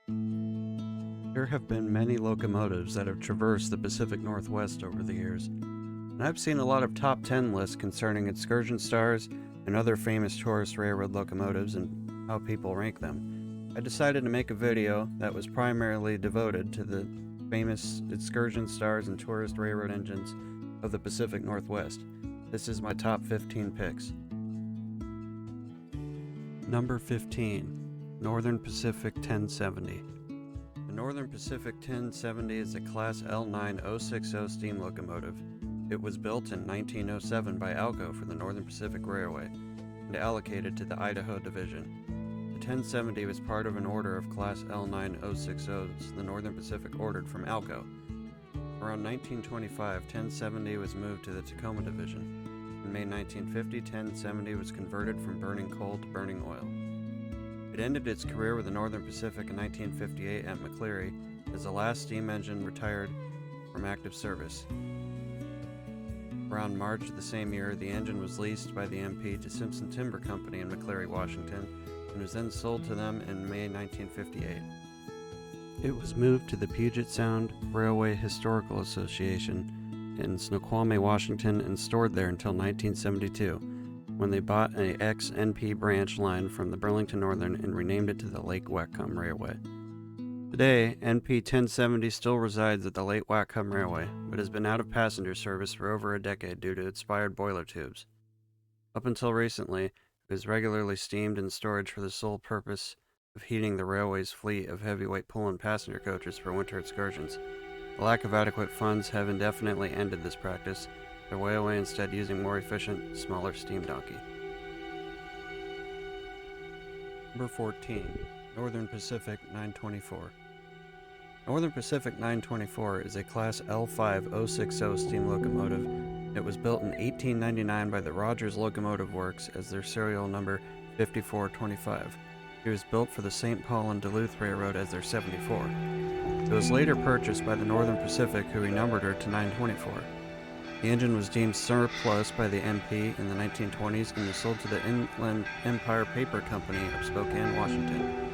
There have been many locomotives that have traversed the Pacific Northwest over the years, and I've seen a lot of top 10 lists concerning excursion stars and other famous tourist railroad locomotives and how people rank them. I decided to make a video that was primarily devoted to the famous excursion stars and tourist railroad engines of the Pacific Northwest. This is my top 15 picks. Number 15, Northern Pacific 1070. The Northern Pacific 1070 is a Class L9060 steam locomotive. It was built in 1907 by Alco for the Northern Pacific Railway and allocated to the Idaho Division. The 1070 was part of an order of Class L9060s the Northern Pacific ordered from Alco. Around 1925, 1070 was moved to the Tacoma Division. In May 1950, 1070 was converted from burning coal to burning oil. It ended its career with the Northern Pacific in 1958 at McCleary as the last steam engine retired from active service. Around March of the same year, the engine was leased by the MP to Simpson Timber Company in McCleary, Washington, and was then sold to them in May 1958. It was moved to the Puget Sound Railway Historical Association in Snoqualmie, Washington, and stored there until 1972, when they bought an ex-NP branch line from the Burlington Northern and renamed it to the Lake Whatcom Railway. Today, NP 1070 still resides at the Lake Whatcom Railway, but has been out of passenger service for over a decade due to expired boiler tubes. Up until recently, it was regularly steamed in storage for the sole purpose of heating the railway's fleet of heavyweight pull-in passenger coaches for winter excursions. The lack of adequate funds have indefinitely ended this practice, their railway instead using more efficient, smaller steam donkey. Number 14, Northern Pacific 924. Northern Pacific 924 is a Class L5060 steam locomotive. It was built in 1899 by the Rogers Locomotive Works as their serial number 5425. It was built for the St. Paul and Duluth Railroad as their 74. It was later purchased by the Northern Pacific, who renumbered her to 924. The engine was deemed surplus by the MP in the 1920s and was sold to the Inland Empire Paper Company of Spokane, Washington.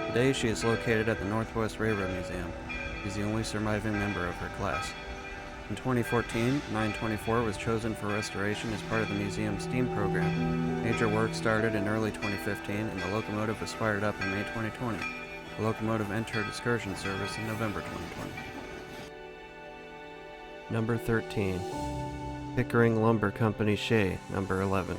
Today she is located at the Northwest Railroad Museum. She is the only surviving member of her class. In 2014, 924 was chosen for restoration as part of the museum's STEAM program. Major work started in early 2015 and the locomotive was fired up in May 2020. The locomotive entered excursion service in November 2020. Number 13. Pickering Lumber Company Shay, number 11.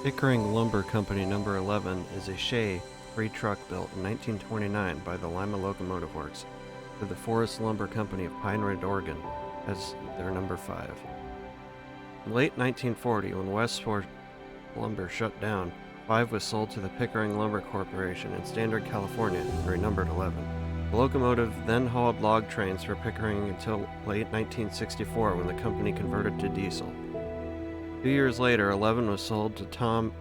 Pickering Lumber Company number 11 is a Shay 3 truck built in 1929 by the Lima Locomotive Works for the Forest Lumber Company of Pine Ridge, Oregon, as their number 5. In late 1940, when Westport Lumber shut down, 5 was sold to the Pickering Lumber Corporation in Standard, California, and renumbered 11. The locomotive then hauled log trains for Pickering until late 1964 when the company converted to diesel. 2 years later, 11 was sold to Tom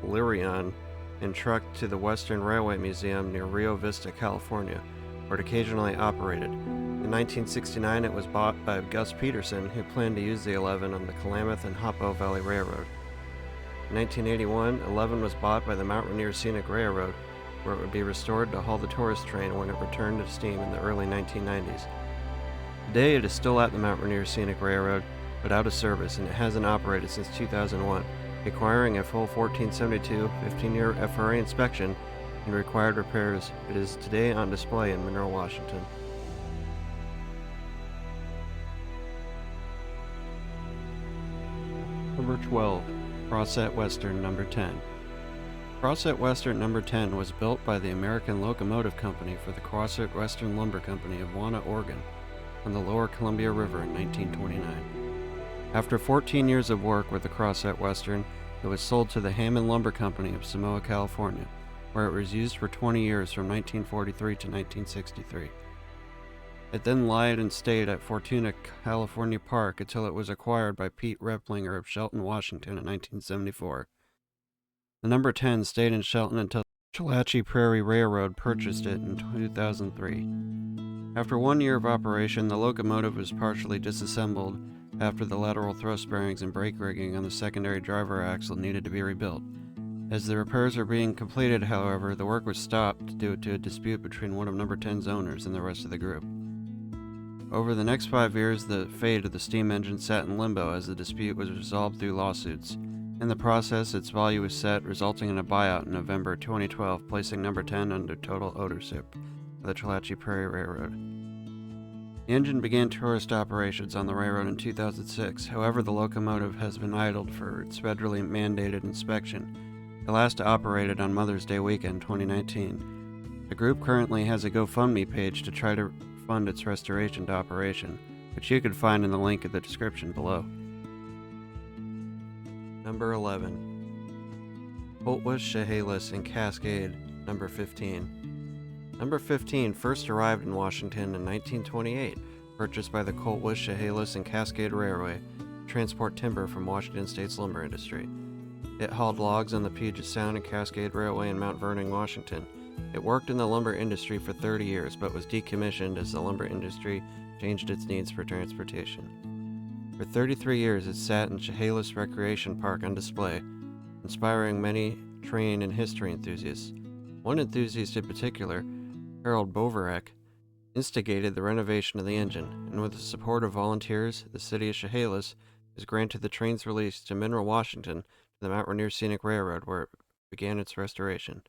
Lirion and trucked to the Western Railway Museum near Rio Vista, California, where it occasionally operated. In 1969, it was bought by Gus Peterson, who planned to use the 11 on the Klamath and Hoppo Valley Railroad. In 1981, 11 was bought by the Mount Rainier Scenic Railroad, where it would be restored to haul the tourist train when it returned to steam in the early 1990s. Today, it is still at the Mount Rainier Scenic Railroad, but out of service, and it hasn't operated since 2001, requiring a full 1472 15-year FRA inspection and required repairs. It is today on display in Monroe, Washington. Number 12. Crosset Western number 10. Crosset Western number 10 was built by the American Locomotive Company for the Crosset Western Lumber Company of Wanna, Oregon, on the Lower Columbia River in 1929. After 14 years of work with the Crosset Western, it was sold to the Hammond Lumber Company of Samoa, California, where it was used for 20 years from 1943 to 1963. It then lied and stayed at Fortuna, California Park until it was acquired by Pete Replinger of Shelton, Washington in 1974. The number 10 stayed in Shelton until the Appalachian Prairie Railroad purchased it in 2003. After 1 year of operation, the locomotive was partially disassembled after the lateral thrust bearings and brake rigging on the secondary driver axle needed to be rebuilt. As the repairs were being completed, however, the work was stopped due to a dispute between one of Number 10's owners and the rest of the group. Over the next 5 years, the fate of the steam engine sat in limbo as the dispute was resolved through lawsuits. In the process, its value was set, resulting in a buyout in November 2012, placing Number 10 under total ownership of the Chalachee Prairie Railroad. The engine began tourist operations on the railroad in 2006. However, the locomotive has been idled for its federally mandated inspection. It last operated on Mother's Day weekend 2019. The group currently has a GoFundMe page to try to fund its restoration to operation, which you can find in the link in the description below. Number 11. Coltwest, Chehalis, and Cascade, number 15. Number 15 first arrived in Washington in 1928, purchased by the Coltwest, Chehalis, and Cascade Railway to transport timber from Washington State's lumber industry. It hauled logs on the Puget Sound and Cascade Railway in Mount Vernon, Washington. It worked in the lumber industry for 30 years, but was decommissioned as the lumber industry changed its needs for transportation. For 33 years, it sat in Chehalis Recreation Park on display, inspiring many train and history enthusiasts. One enthusiast in particular, Harold Boverek, instigated the renovation of the engine, and with the support of volunteers, the city of Chehalis was granted the train's release to Mineral, Washington, to the Mount Rainier Scenic Railroad, where it began its restoration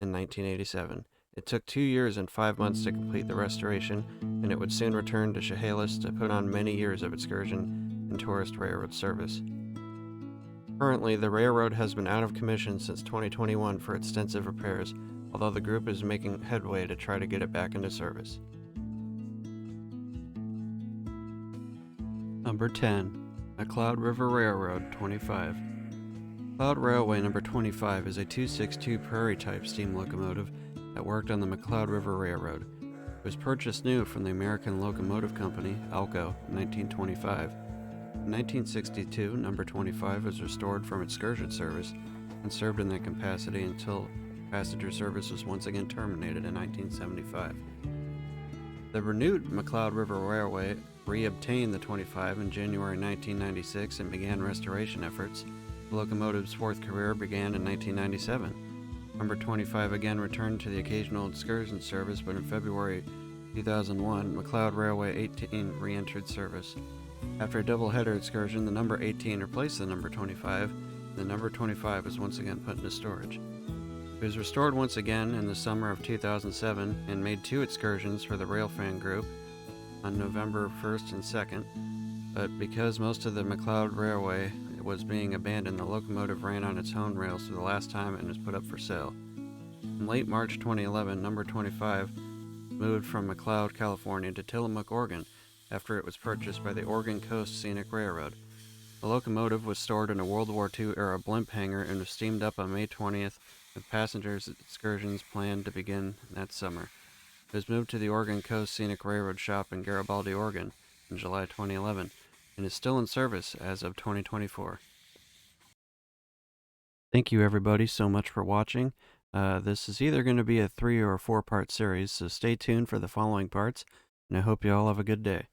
in 1987. It took 2 years and 5 months to complete the restoration, and it would soon return to Chehalis to put on many years of excursion and tourist railroad service. Currently, the railroad has been out of commission since 2021 for extensive repairs, although the group is making headway to try to get it back into service. Number 10. McLeod River Railroad 25. McLeod Railway number 25 is a 262 Prairie-type steam locomotive that worked on the McLeod River Railroad. It was purchased new from the American Locomotive Company, ALCO, in 1925. In 1962, number 25 was restored from excursion service and served in that capacity until passenger service was once again terminated in 1975. The renewed McLeod River Railway reobtained the 25 in January 1996 and began restoration efforts. The locomotive's fourth career began in 1997. Number 25 again returned to the occasional excursion service, but in February 2001, McLeod Railway 18 re-entered service. After a double-header excursion, the number 18 replaced the number 25, and the number 25 was once again put into storage. It was restored once again in the summer of 2007 and made 2 excursions for the Railfan Group on November 1st and 2nd, but because most of the McLeod Railway was being abandoned, the locomotive ran on its own rails for the last time and was put up for sale. In late March 2011, number 25 moved from McLeod, California to Tillamook, Oregon, after it was purchased by the Oregon Coast Scenic Railroad. The locomotive was stored in a World War II era blimp hangar and was steamed up on May 20th, with passengers' excursions planned to begin that summer. It was moved to the Oregon Coast Scenic Railroad shop in Garibaldi, Oregon, in July 2011, and is still in service as of 2024. Thank you everybody so much for watching. This is either going to be a 3 or 4 part series, so stay tuned for the following parts, and I hope you all have a good day.